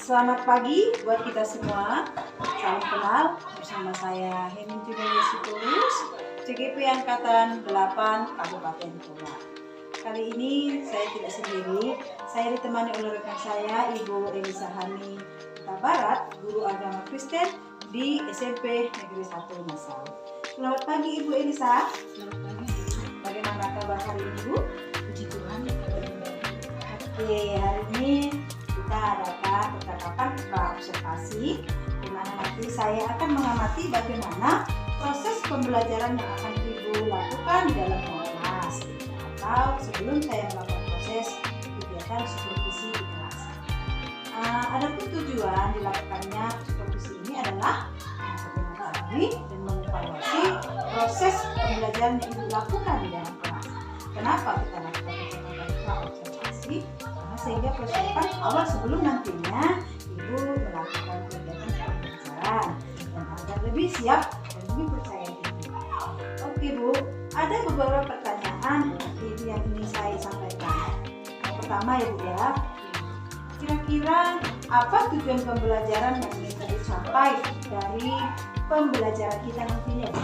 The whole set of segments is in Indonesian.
Selamat pagi buat kita semua. Salam kenal bersama saya Hening Julius Sitorus, CGP Angkatan 8 Kabupaten Goa. Kali ini saya tidak sendiri, saya ditemani oleh rekan saya Ibu Elisa Hani Barat, guru agama Kristen di SMP Negeri 1 Masal. Selamat pagi Ibu Elisa. Selamat pagi. Bagaimana kabar hari ini Bu? Puji Tuhan, kabar baik. Oke, hari ini kita adakan percakapan pra-observasi di mana nanti saya akan mengamati bagaimana proses pembelajaran yang akan Ibu lakukan di dalam kelas atau sebelum saya melakukan proses kegiatan supervisi di kelas. Adapun tujuan dilakukannya supervisi ini adalah sebagai mengetahui dan mengevaluasi proses pembelajaran yang Ibu lakukan di dalam kelas. Kenapa kita lakukan percakapan pra-observasi? Sehingga persiapan awal sebelum nantinya Ibu melakukan kegiatan pembelajaran dan agar lebih siap dan lebih percaya diri. Oke Bu, ada beberapa pertanyaan yang ingin saya sampaikan. Yang pertama ya Bu ya, kira-kira apa tujuan pembelajaran yang ingin dicapai dari pembelajaran kita nantinya Bu?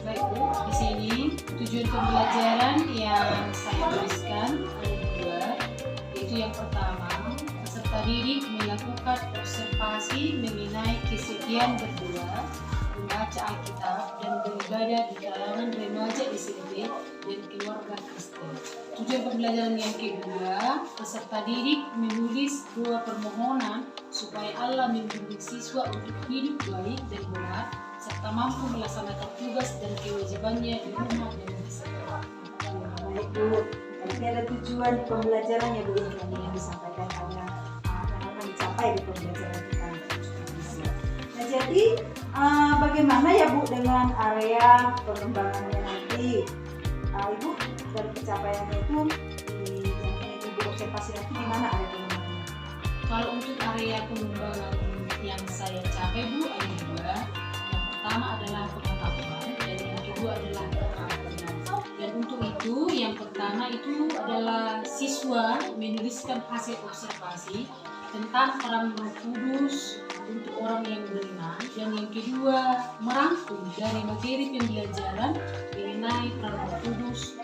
Baik Bu, di sini tujuan pembelajaran yang saya tuliskan ada dua. Yang pertama, peserta didik melakukan observasi mengenai kesediaan berdua, membaca Alkitab dan beribadah di kalangan remaja SMP dan keluarga Kristen. Tujuan pembelajaran yang kedua, peserta didik menulis doa permohonan supaya Allah membimbing siswa untuk hidup baik dan benar serta mampu melaksanakan tugas dan kewajibannya di rumah dan di sekolah. Baik Bu. Jadi ada tujuan pembelajaran ya Bu yang disampaikan agar akan dicapai di pembelajaran kita. Nah jadi bagaimana ya Bu dengan area pengembangannya nanti? Ibu dari pencapaiannya itu yang Ibu observasi nanti di mana area pengembangannya? Kalau untuk area pengembangan yang saya capai Bu ada dua. Yang pertama adalah pengetahuan dan yang kedua adalah keterampilan. Dan untuk itu, yang pertama itu adalah siswa menuliskan hasil observasi tentang peran Roh Kudus untuk orang yang beriman, dan yang kedua merangkum dari materi pembelajaran mengenai peran Roh Kudus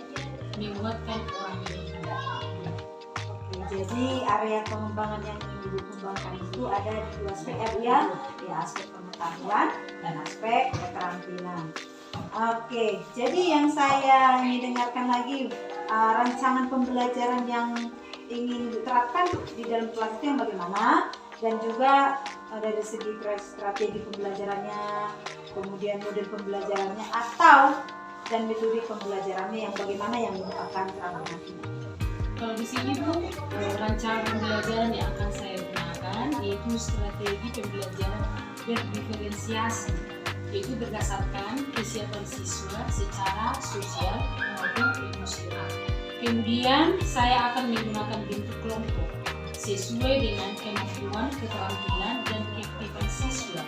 menguatkan orang yang beriman. Oke, jadi area pengembangan yang ingin Ibu kembangkan itu ada di dua aspek ya, aspek pengetahuan dan aspek keterampilan. Oke, jadi yang saya ingin dengarkan lagi rancangan pembelajaran yang ingin diterapkan di dalam kelas itu yang bagaimana, dan juga dari segi strategi pembelajarannya, kemudian model pembelajarannya atau dan metode pembelajarannya yang bagaimana yang akan terapkan nanti. Kalau di sini Bu, rancangan pembelajaran yang akan saya gunakan yaitu strategi pembelajaran berdiferensiasi, yaitu berdasarkan kesiapan siswa secara sosial maupun emosional. Kemudian saya akan menggunakan bentuk kelompok sesuai dengan kemampuan, keterampilan, dan keaktifan siswa.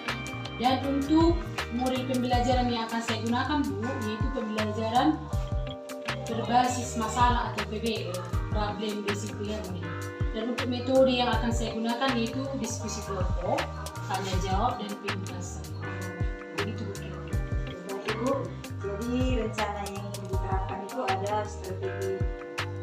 Dan untuk model pembelajaran yang akan saya gunakan Bu, yaitu pembelajaran berbasis masalah atau PBL, Problem Basic Learning. Dan untuk metode yang akan saya gunakan yaitu diskusi kelompok, tanya jawab, dan pembahasan. Begitu Bu. Jadi rencana yang ingin diterapkan itu ada strategi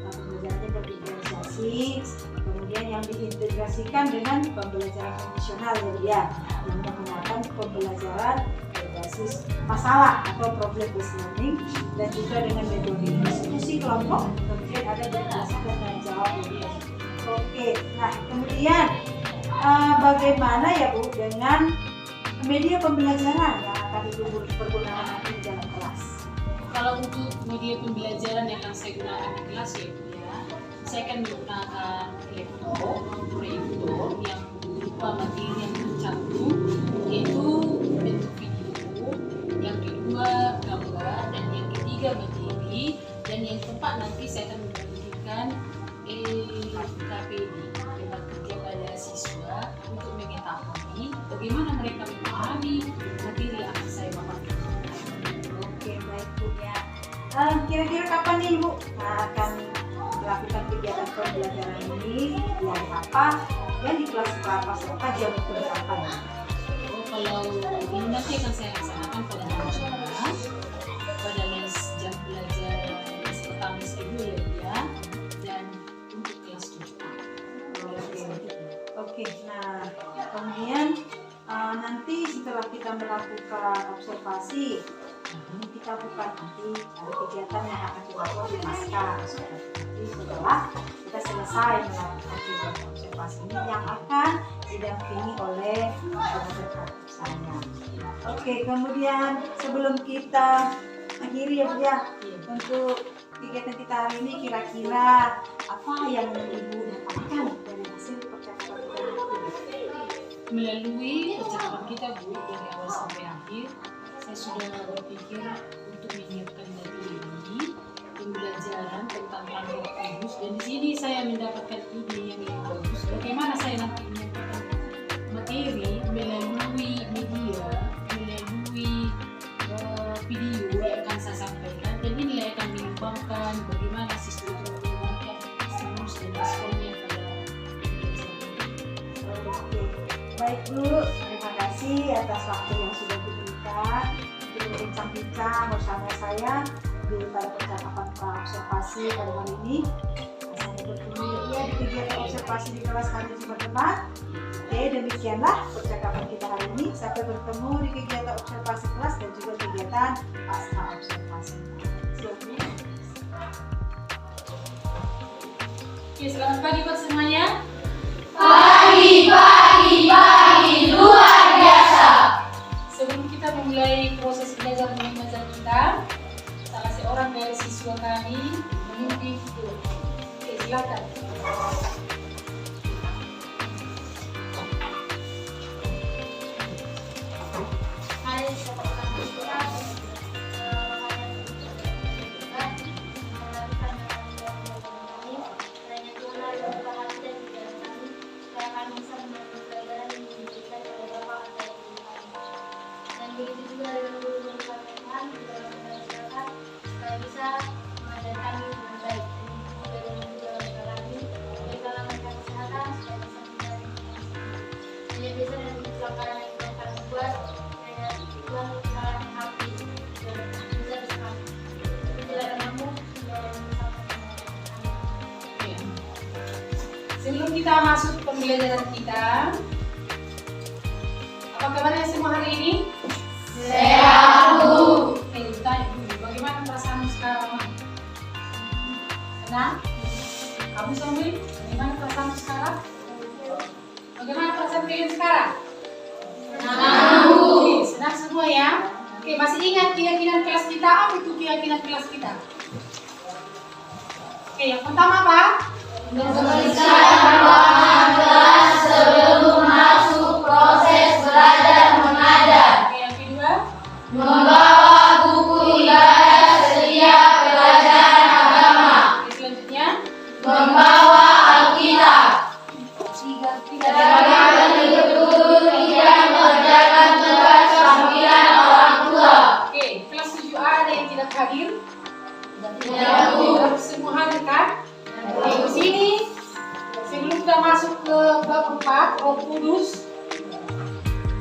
pembelajarannya berdiferensiasi, kemudian yang diintegrasikan dengan pembelajaran konvensional ya, yang menggunakan pembelajaran berbasis masalah atau problem based learning, dan juga dengan metode diskusi kelompok, kemudian ada berdasarkan dan tanya jawab. Oke, nah kemudian bagaimana ya Bu dengan media pembelajaran yang akan Ibu pergunakan nanti di dalam kelas? Kalau untuk media pembelajaran yang akan saya gunakan di kelas yaitu saya akan menggunakan laptop, proyektor yang berupa materi yang tercantum, yaitu bentuk video, yang kedua gambar, dan yang ketiga materi, dan yang keempat nanti saya akan memberikan KPD, tempat kerja pada siswa, untuk mengetahui bagaimana mereka memahami materi yang akan saya paparkan. Oke, baik Bu ya. Kira-kira kapan nih Bu akan melakukan kegiatan pembelajaran ini, yang apa kemudian di kelas berapa saja untuk disampaikan? Kalau ini nanti akan saya laksanakan pada hari Jumat pada les jam belajar les pertama les kedua ya, dan untuk kelas 7. Oke. Nah, kemudian nanti setelah kita melakukan observasi, ini kita bukan nanti ada kegiatan yang akan kita buat di naskah. Jadi setelah kita selesai melakukan kegiatan observasi ini yang akan didampingi oleh peserta saya. Oke, kemudian sebelum kita akhiri ya untuk kegiatan kita hari ini, kira-kira apa yang Ibu dapatkan dari hasil percakapan kita ini? Melalui percakapan kita Bu, dari awal sampai akhir, saya sudah berpikir untuk menyiapkan materi ini, pembelajaran tentang Roh Kudus, dan di sini saya mendapatkan ide yang lebih bagus. Bagaimana saya nanti menyampaikan materi melalui media, melalui video yang akan saya sampaikan, dan inilah yang akan mengembangkan bagaimana sistem itu mengembangkan stimulus dan responnya pada Baik Bu, terima kasih atas waktu yang sudah diberikan untuk berbincang-bincang bersama saya di pada percakapan pra-observasi pada hari ini. Sampai bertemu ya di kegiatan observasi di kelas kami Jumat depan. Oke, demikianlah percakapan kita hari ini. Sampai bertemu di kegiatan observasi kelas dan juga kegiatan pasca observasi. Oke, selamat pagi buat semuanya. Pagi luar biasa. Sebelum kita memulai proses belajar mengajar kita, salah seorang dari siswa kami memimpin video. Oke, silakan. Hai sobat kita. Begitu juga dengan guru-guru pelatihan juga masyarakat supaya bisa mengajarkan dengan baik. Dan juga kami dari kalangan kesehatan supaya bisa mencari yang bisa dan kecelakaan yang kita akan buat dan juga kesalahan hati dan bisa bersama menjalankan kamu dan Sebelum kita masuk ke pembelajaran kita, apa kabarnya semua hari ini? sehat Bu. Oke, ditanya dulu, bagaimana perasaanmu sekarang? Senang? Kamu Somri, bagaimana perasaanmu sekarang? Bagaimana perasaan kalian sekarang? Senang Bu. Oke, senang semua ya. Oke, masih ingat keyakinan kelas kita? Apa itu keyakinan kelas kita? Oke, yang pertama apa? Memeriksa ruangan kelas sebelum masuk proses belajar mengajar. Oke, yang kedua? Membawa buku ibadah setiap pelajaran agama. Oke, selanjutnya? Membawa Alkitab. Jaga betul tidak mengerjakan tugas panggilan orang tua. Oke, kelas 7A ada yang tidak hadir? Tidak Bu. Semua hadir kan? Oke, di sini sebelum kita masuk ke bab 4, Roh Kudus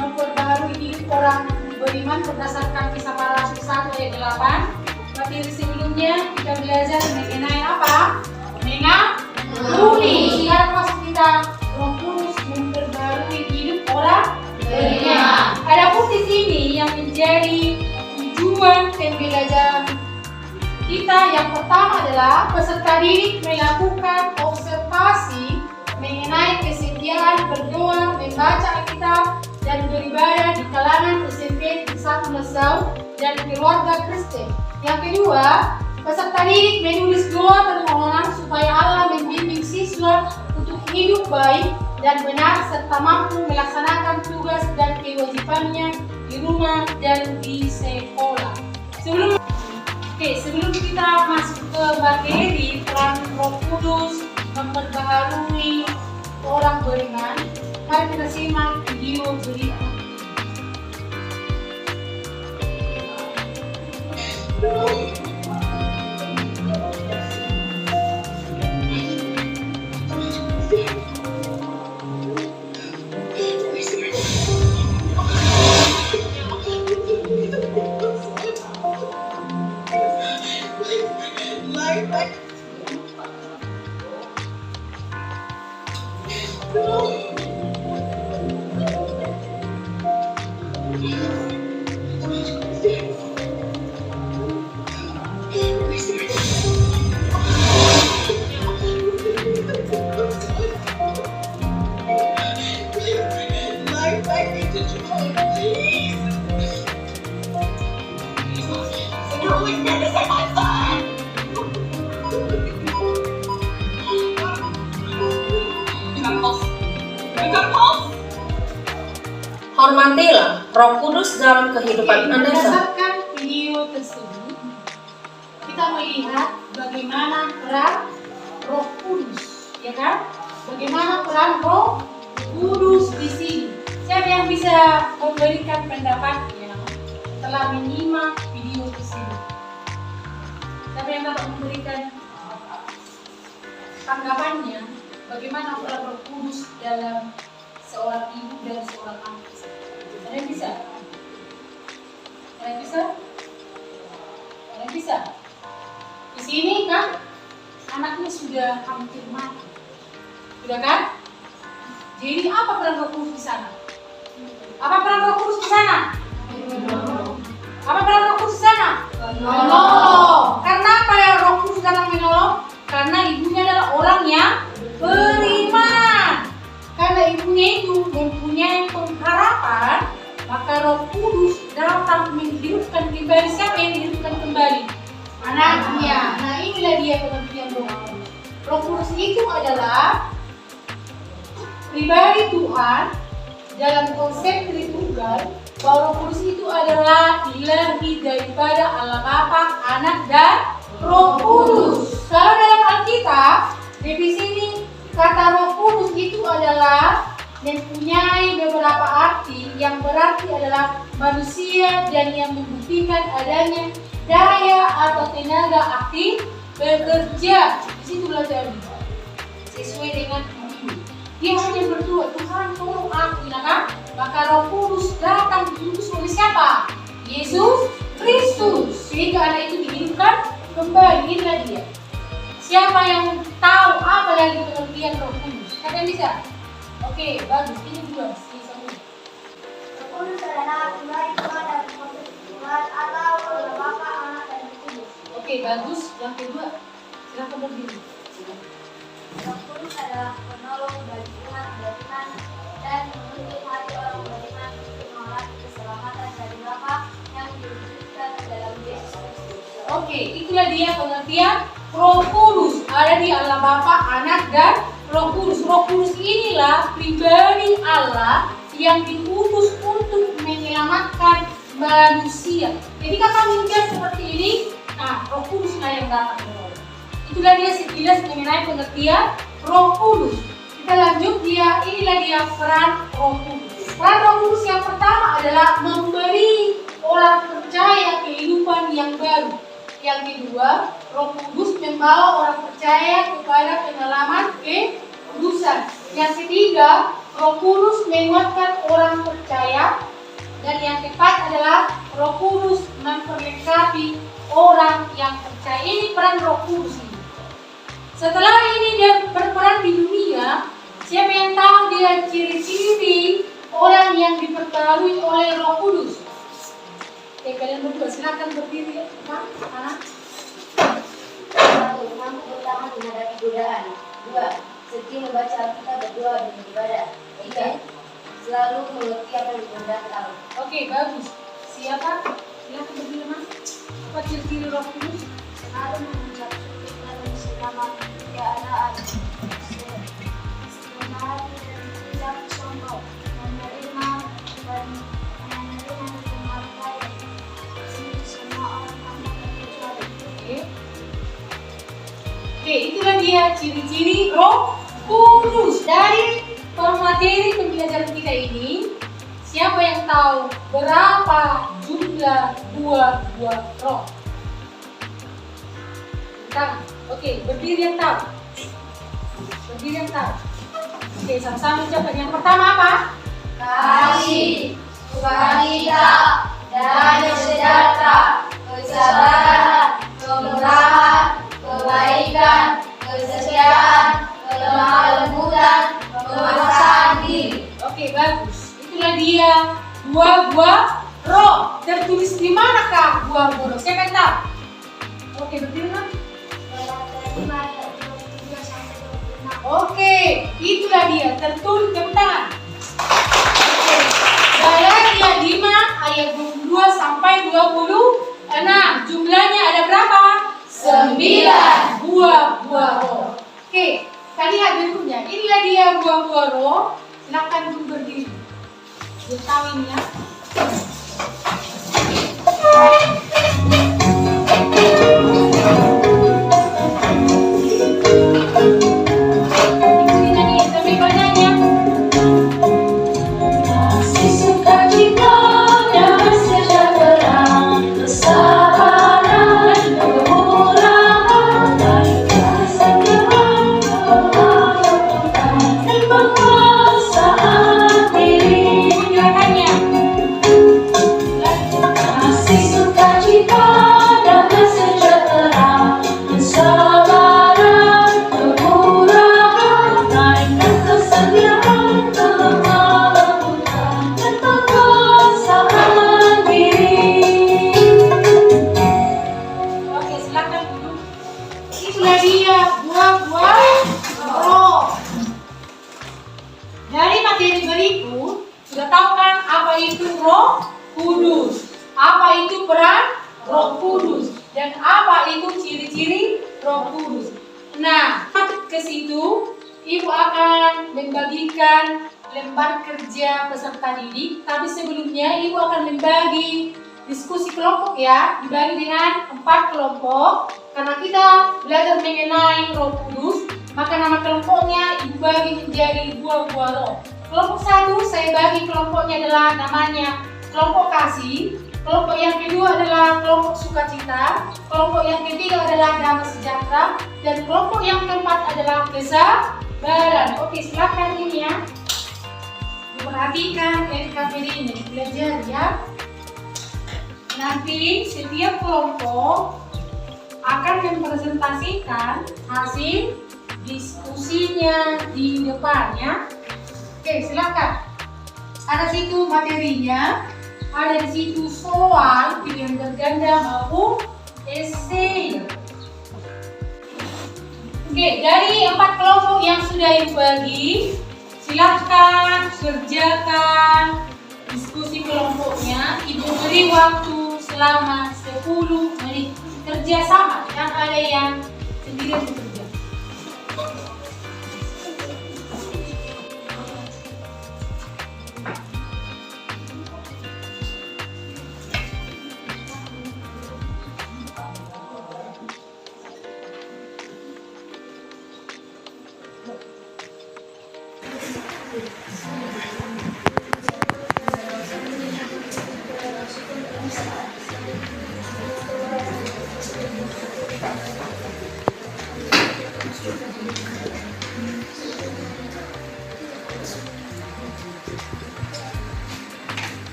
memperbaharui hidup orang beriman berdasarkan Kisah Para Rasul 1 ayat 8. Materi sebelumnya kita belajar mengenai apa? Mengenai sekarang masuk kita Roh Kudus memperbaharui hidup orang Beriman. Adapun di sini yang menjadi tujuan pembelajaran kita yang pertama adalah peserta didik melakukan observasi mengenai kesediaan berdoa, membaca Alkitab, dan beribadah di kalangan SMP 1 Lesau dan keluarga Kristen. Yang kedua, peserta didik menulis doa permohonan supaya Allah membimbing siswa untuk hidup baik dan benar serta mampu melaksanakan tugas dan kewajibannya di rumah dan di sekolah. Sebelum kita masuk ke materi peran Roh Kudus memperbaharui orang beriman, mari kita simak video berikut. Hormatilah Roh Kudus dalam kehidupan Anda. Berdasarkan video tersebut, kita melihat bagaimana peran Roh Kudus, ya kan? Bagaimana peran Roh Kudus di sini. Siapa yang bisa memberikan pendapatnya setelah menyimak video tersebut? Siapa yang dapat memberikan tanggapannya? Bagaimana peran Roh Kudus dalam seorang ibu dan seorang anak? Ada yang bisa? Ada yang bisa? Ada yang bisa? Di sini kan anaknya sudah hampir mati, sudah kan? Jadi apa peran Roh Kudus di sana? Apa peran Roh Kudus di sana? Apa peran Roh Kudus di sana? Menolong. Karena apa ya Roh Kudus dalam menolong? Karena ibunya adalah orang yang beriman. Karena ibunya itu mempunyai pengharapan, maka Roh Kudus datang menghidupkan kembali. Siapa yang dihidupkan kembali? Anaknya. Nah inilah dia pengertian Roh Kudus. Roh Kudus itu adalah pribadi Tuhan dalam konsep Tritunggal, bahwa Roh Kudus itu adalah ilahi daripada Allah Bapa, Anak, dan Roh Kudus. Kalau dalam Alkitab, di sini kata Roh Kudus itu adalah mempunyai beberapa arti, yang berarti adalah manusia dan yang membuktikan adanya daya atau tenaga aktif bekerja. Di situ belajar sesuai dengan ini. Dia hanya berdoa, Tuhan tolong aku, kan? Maka Roh Kudus datang diutus oleh siapa? Yesus Kristus. Sehingga anak itu dihidupkan kembali. Inilah dia. Siapa yang tahu apa lagi pengertian Roh Kudus? Siapa yang bisa? Oke, bagus. Ini dua. Roh Kudus adalah pribadi Tuhan dan konsep Tuhan atau Allah Bapa, Anak, dan Roh Kudus. Oke, bagus. Yang kedua, silakan berdiri. Roh Kudus adalah penolong bagi umat beriman dan menuntun hati orang beriman untuk mengalami keselamatan dari Bapa yang diwujudkan dalam Yesus Kristus. Oke, itulah dia pengertian Roh Kudus. Ada di Allah Bapa, Anak, dan Roh Kudus. Roh Kudus inilah pribadi Allah yang diutus untuk menyelamatkan manusia. Jadi kakak minta seperti ini, nah Roh Kuduslah yang datang. Itulah dia sekilas mengenai pengertian Roh Kudus. Kita lanjut inilah dia peran Roh Kudus. Peran Roh Kudus yang pertama adalah memberi orang percaya kehidupan yang baru. Yang kedua, Roh Kudus membawa orang percaya kepada pengalaman kekudusan. Yang ketiga, Roh Kudus menguatkan orang percaya. Dan yang keempat adalah Roh Kudus memperlengkapi orang yang percaya. Ini peran Roh Kudus ini. Setelah ini dia berperan di dunia, siapa yang tahu dia ciri-ciri orang yang diperbarui oleh Roh Kudus? Oke, kalian berdua silakan berdiri, anak. 1. Mampu bertahan menghadapi godaan. 2. Setia membaca Alkitab, berdoa, dan beribadah. 3. Selalu mengerti apa yang dikehendaki Allah. Oke, bagus. Siapa? Silakan berdiri, Mas. Apa ciri-ciri Roh Kudus? Selalu mengucap syukur dalam segala keadaan. Sebenarnya dan tidak sombong, menerima dan menghargai semua orang tanpa terkecuali. Oke, itulah dia ciri-ciri Roh Kudus. Dari materi pembelajaran kita ini, siapa yang tahu berapa jumlah buah-buah roh? Tangan. Oke, berdiri yang tahu. Berdiri yang tahu. Oke, sama-sama ucapkan. Yang pertama apa? Kasih, sukacita, damai sejahtera, kesabaran, kemurahan, kebaikan, kesetiaan, kelemah lembutan, kemanusiaan, dia buah-buah roh. Tertulis di manakah buah-buah roh? Siapa yang tahu? Oke, berdiri. Oke, itulah dia. Tertulis tepuk tangan. Oke. Galatia 5 ayat 22 sampai 26. Jumlahnya ada berapa? 9 buah-buah roh. Oke, kita lihat berikutnya. Inilah dia buah-buah roh. Silakan duduk berdiri. Dia tahu ini ya. Dari materi berikut, sudah tahu kan apa itu Roh Kudus, apa itu peran Roh Kudus, dan apa itu ciri-ciri Roh Kudus. Nah, ke situ Ibu akan membagikan lembar kerja peserta didik, tapi sebelumnya Ibu akan membagi diskusi kelompok ya, dibagi dengan 4 kelompok. Karena kita belajar mengenai Roh Kudus, maka nama kelompoknya Ibu bagi menjadi buah-buah roh. Kelompok 1 saya bagi kelompoknya adalah namanya kelompok kasih. Kelompok yang kedua adalah kelompok sukacita. Kelompok yang ketiga adalah damai sejahtera. Dan kelompok yang keempat adalah kesabaran. Oke, silakan ini ya. Perhatikan NKPD-nya, belajar ya. Nanti setiap kelompok akan mempresentasikan hasil diskusinya di depannya. Oke, silakan. Ada situ materinya, ada di situ soal pilihan berganda maupun esai. Oke, dari 4 kelompok yang sudah Ibu bagi, silakan kerjakan diskusi kelompoknya. Ibu beri waktu selama 10 menit. Kerja sama, yang ada yang sendirian bekerja.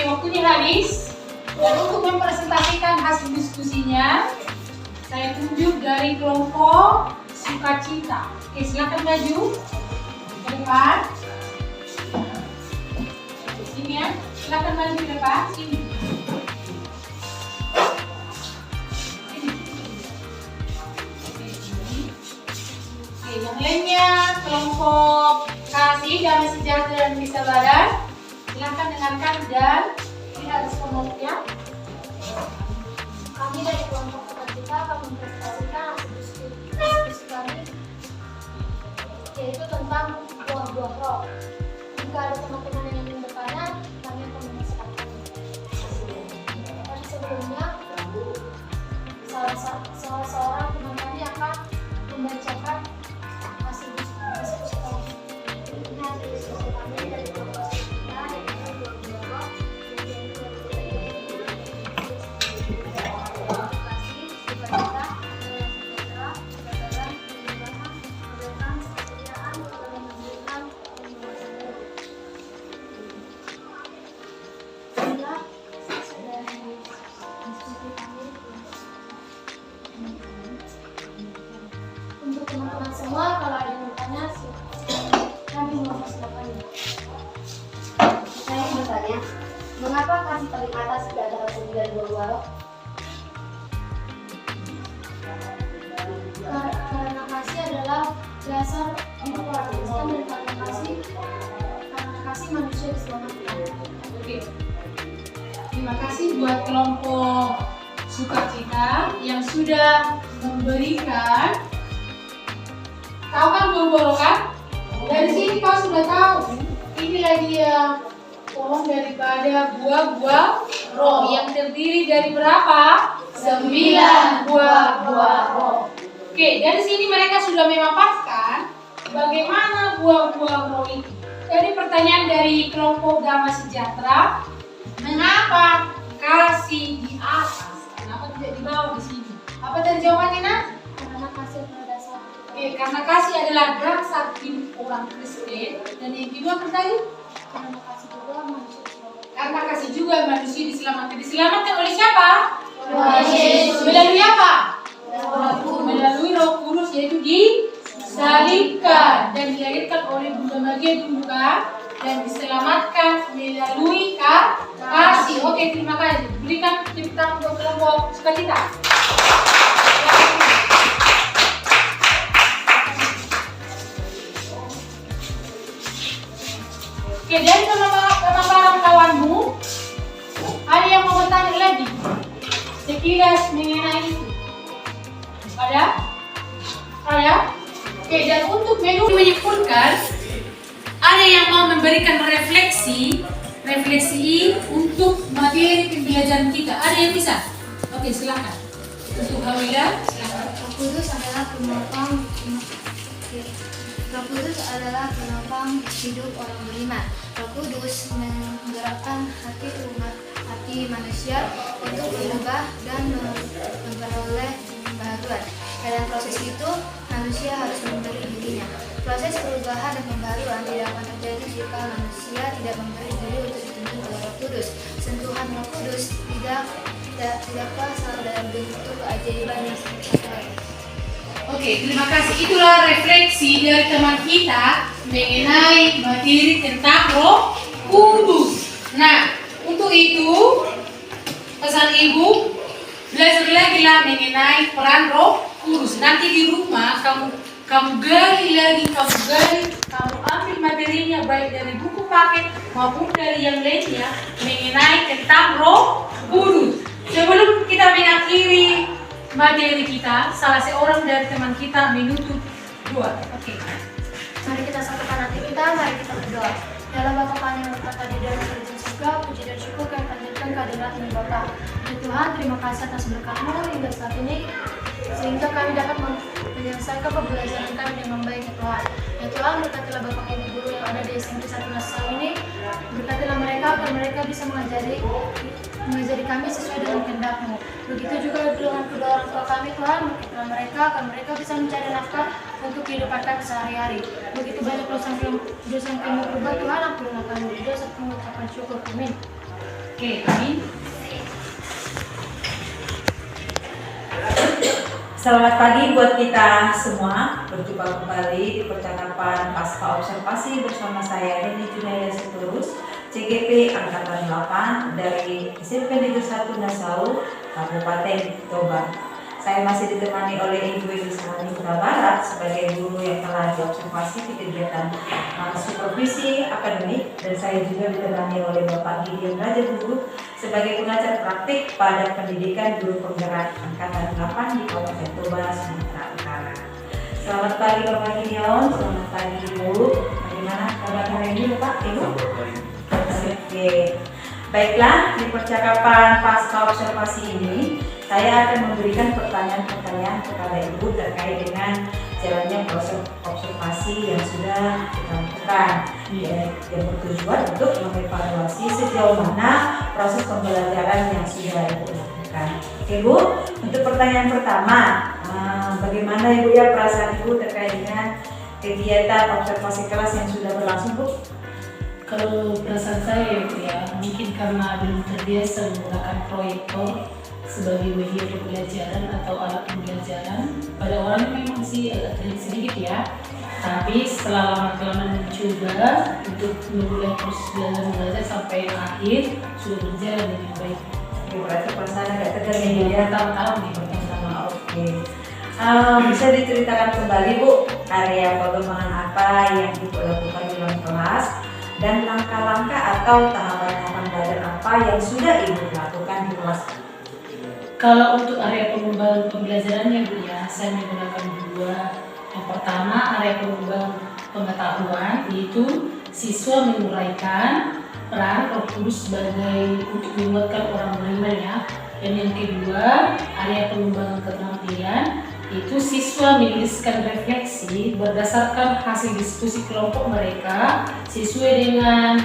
Waktunya habis, dan untuk mempresentasikan hasil diskusinya saya tunjuk dari kelompok sukacita. Oke, silakan maju ke depan. Sini ya, silakan maju ke depan. Sini. Oke, yang lainnya kelompok kasih, damai sejahtera dan kesabaran. Silakan dengarkan dan lihat responnya. Kami dari kelompok sukacita akan mempresentasikan hasil diskusi kami, yaitu tentang buah-buah roh. Jika ada teman-teman yang ingin bertanya, kami akan menjelaskan. Dan sebelumnya, salah seorang teman kami akan membacakan hasil diskusi kami. Ini hasil diskusi kami dari kelompok sukacita, yaitu buah-buah roh. Untuk teman-teman semua, kalau ada yang bertanya, kami mempersilakan. Saya ingin bertanya, mengapa kasih paling atas tidak ada hasil dari buah-buah roh? Karena kasih adalah dasar hidup orang Kristen, dan karena kasih manusia diselamatkan. Oke. Terima kasih buat kelompok sukacita yang sudah memberikan. Tahu kan buah-buah roh kan? Dari sini kau sudah tahu. Inilah dia pohon daripada buah-buah roh yang terdiri dari berapa? 9 buah-buah roh. Oke, dari sini mereka sudah memaparkan bagaimana buah-buah roh itu. Jadi pertanyaan dari kelompok damai sejahtera, mengapa kasih di atas? Kenapa tidak di bawah di sini? Apa tadi jawabannya, Nak? Karena kasih adalah dasar. Oke, karena kasih adalah dasar hidup orang Kristen. Dan yang kedua apa tadi? Karena kasih juga manusia diselamatkan. Karena kasih juga manusia diselamatkan. Diselamatkan oleh siapa? Oleh Yesus. Melalui apa? Roh Kudus. Melalui Roh Kudus, yaitu disalibkan dan dilahirkan oleh Bunda Maria dulu kan, dan diselamatkan melalui kasih. Oke, terima kasih. Berikan tepuk tangan buat kelompok sukacita. Oke, dari pemaparan kawanmu, ada yang mau bertanya lagi sekilas mengenai itu? Ada? Ada? Oke, dan untuk menu menyebutkan ada yang mau memberikan refleksi untuk materi pembelajaran kita. Ada yang bisa? Oke, silakan. Untuk Hawila, silakan. Roh Kudus adalah penopang hidup orang beriman. Roh Kudus menggerakkan hati manusia untuk berubah dan memperoleh pembaharuan. Dalam proses itu, manusia harus memberi dirinya. Proses perubahan dan pembaharuan tidak akan terjadi jika manusia tidak memberi diri untuk dituntun oleh Roh Kudus. Sentuhan Roh Kudus tidak asal dalam bentuk keajaiban yang seperti. Oke, terima kasih. Itulah refleksi dari teman kita mengenai materi tentang Roh Kudus. Nah, untuk itu pesan ibu, belajar lagi lah mengenai peran Roh Kudus. Nanti di rumah kamu gali lagi, kamu ambil materinya baik dari buku paket maupun dari yang lainnya mengenai tentang Roh Kudus. Sebelum kita mengakhiri materi kita, salah seorang dari teman kita menutup doa. Oke. Mari kita satukan hati kita, mari kita berdoa. Ya Allah Bapa kami yang berkata di dalam kerajaan surga, puji dan syukur kami panjatkan kehadirat-Mu Bapa. Ya Tuhan, terima kasih atas berkat-Mu hingga saat ini, sehingga kami dapat menyelesaikan pembelajaran kami dengan baik ya Tuhan. Ya Tuhan, berkatilah Bapak Ibu guru yang ada di SMP 1 Nasal ini, berkatilah mereka agar mereka bisa mengajari kami sesuai dengan kehendak-Mu. Begitu juga dengan kedua orang tua kami Tuhan, berkatilah mereka agar mereka bisa mencari nafkah untuk kehidupan kami sehari-hari. Begitu banyak dosa yang kami berbuat Tuhan, ampunilah kami. Dosa kami mengucapkan syukur. Amin. Oke, amin. Selamat pagi buat kita semua. Berjumpa kembali di percakapan pasca observasi bersama saya Heni Junaya Sitorus CGP Angkatan 8 dari SMP Negeri 1 Nasau, Kabupaten Toba. Saya masih ditemani oleh Ibu Elisani Huta Barat sebagai guru yang telah diobservasi di kegiatan supervisi akademik, dan saya juga ditemani oleh Bapak Gideon Raja Guru sebagai pengajar praktik pada pendidikan guru penggerak Angkatan 8 di Kabupaten Toba, Sumatera Utara. Selamat pagi Bapak Gideon, selamat pagi Ibu. Bagaimana kabar hari ini Bapak Ibu? Oke. Baiklah, di percakapan pasca observasi ini saya akan memberikan pertanyaan-pertanyaan kepada Ibu terkait dengan jalannya proses observasi yang sudah kita lakukan, yang bertujuan untuk mengevaluasi sejauh mana proses pembelajaran yang sudah Ibu lakukan. Oke Bu, untuk pertanyaan pertama, bagaimana Ibu ya perasaan Ibu terkait dengan kegiatan observasi kelas yang sudah berlangsung Bu? Kalau perasaan saya ya, mungkin karena belum terbiasa menggunakan proyektor sebagai media pembelajaran atau alat pembelajaran, pada awalnya memang sih agak terik sedikit ya. Tapi setelah lama-kelamaan mencoba untuk memulai proses belajar mengajar sampai akhir sudah berjalan dengan baik. Berarti perasaan agak tegang ya? Tahun-tahun di pertama. Oke. Bisa diceritakan kembali Bu, area pengembangan apa yang Ibu lakukan di dalam kelas dan langkah-langkah atau tahapan-tahapan belajar apa yang sudah Ibu lakukan di kelas? Kalau untuk area pengembangan pembelajarannya Bu ya, saya menggunakan dua. Yang pertama area pengembangan pengetahuan, yaitu siswa menguraikan peran Roh Kudus sebagai untuk menguatkan orang beriman ya. Dan yang kedua area pengembangan keterampilan, yaitu siswa menuliskan refleksi berdasarkan hasil diskusi kelompok mereka sesuai dengan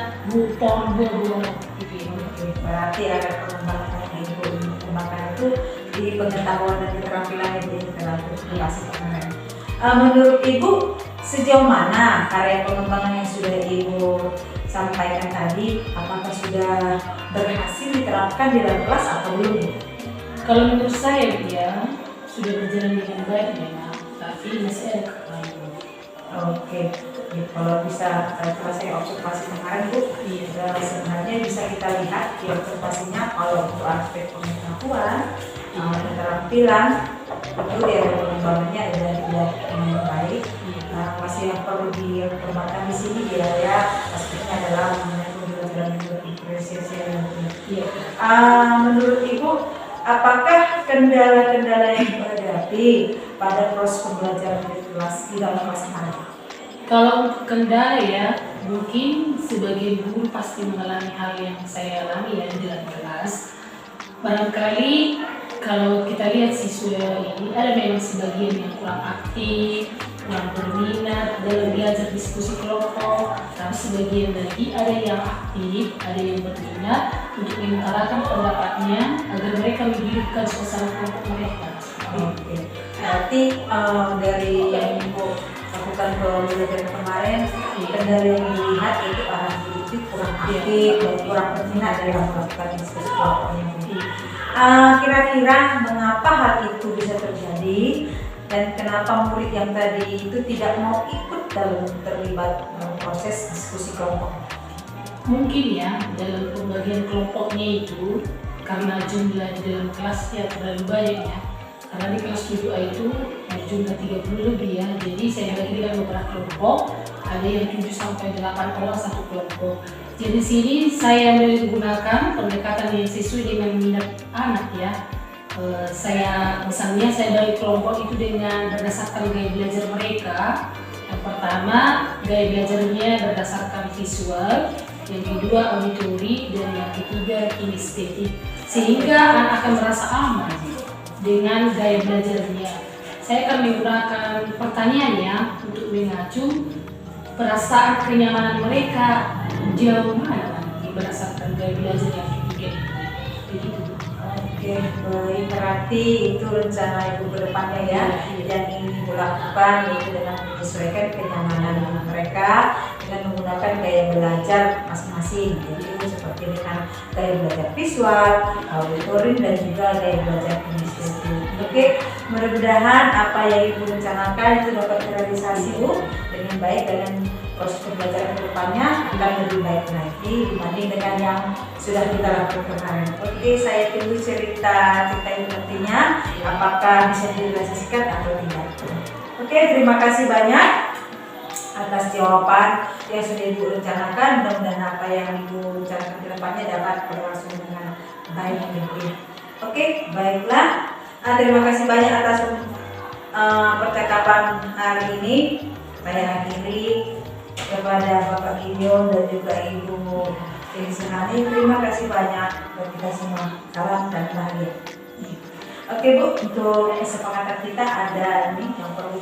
PON 2 gitu ya. Berarti ada pengembangan yang Ibu kembangkan itu di pengetahuan dan keterampilan yang kita lakukan di kelas kemarin. Menurut Ibu, sejauh mana karya pengembangan yang sudah Ibu sampaikan tadi, apakah sudah berhasil diterapkan di dalam kelas atau belum? Kalau menurut saya ya, sudah berjalan dengan baik memang, tapi masih ada kekurangan. Oke. Kalau bisa selesai observasi kemarin Bu, sebenarnya bisa kita lihat di observasinya kalau untuk aspek pengetahuan, keterampilan itu dia ada pengembangannya ada dengan baik. Masih yang perlu dikembangkan di sini ya aspeknya adalah mengenai pembelajaran yang berdiferensiasi. Menurut Ibu, apakah kendala-kendala yang dihadapi pada proses pembelajaran di kelas di dalam kelas kemarin? Kalau untuk kendala ya, mungkin sebagai guru pasti mengalami hal yang saya alami ya di dalam kelas. Barangkali kalau kita lihat siswa ini ada memang sebagian yang kurang aktif, kurang berminat dalam belajar diskusi kelompok, tapi sebagian lagi ada yang aktif, ada yang berminat untuk mengutarakan pendapatnya agar mereka menghidupkan suasana kelompok mereka. Oke. Berarti dari yang Ibu lakukan pembelajaran kemarin, kendala yang dilihat itu orang itu kurang aktif dan kurang berminat dalam melakukan diskusi kelompoknya. Kira-kira mengapa hal itu bisa terjadi dan kenapa murid yang tadi itu tidak mau ikut dalam terlibat dalam proses diskusi kelompok? Mungkin ya dalam pembagian kelompoknya itu karena jumlah di dalam kelasnya terlalu banyak ya. Karena di kelas 7A itu berjumlah 30 lebih ya. Jadi saya bagi dengan beberapa kelompok, ada yang 7 sampai 8 orang satu kelompok. Jadi sini saya menggunakan pendekatan yang sesuai dengan minat anak ya. Misalnya saya bagi kelompok itu dengan berdasarkan gaya belajar mereka. Yang pertama gaya belajarnya berdasarkan visual, yang kedua auditori, dan yang ketiga kinestetik, sehingga anak akan merasa aman dengan gaya belajarnya. Saya akan menggunakan pertanyaannya untuk mengacu perasaan kenyamanan mereka jauh mana berdasarkan gaya belajar yang ketiga ini. Oke, baik. Berarti itu rencana Ibu ke depannya ya, yang ingin Ibu lakukan yaitu dengan menyesuaikan kenyamanan mereka dengan menggunakan gaya belajar masing-masing. Jadi seperti dengan gaya belajar visual, auditori, dan juga gaya belajar kinestetik. Oke, mudah-mudahan apa yang Ibu rencanakan itu dapat terrealisasi Bu dengan baik, dengan proses pembelajaran ke depannya akan lebih baik lagi dibanding dengan yang sudah kita lakukan kemarin. Oke, saya tunggu cerita Ibu nantinya apakah bisa direalisasikan atau tidak. Oke, terima kasih banyak atas jawaban yang sudah Ibu rencanakan. Mudah-mudahan apa yang Ibu rencanakan ke depannya dapat berlangsung dengan baik. Oke, baiklah. Terima kasih banyak atas percakapan hari ini. Saya akhiri kepada Bapak Gideon dan juga Ibu Elisahani. Terima kasih banyak buat kita semua. Salam dan bahagia. Oke Bu, untuk kesepakatan kita ada ini yang perlu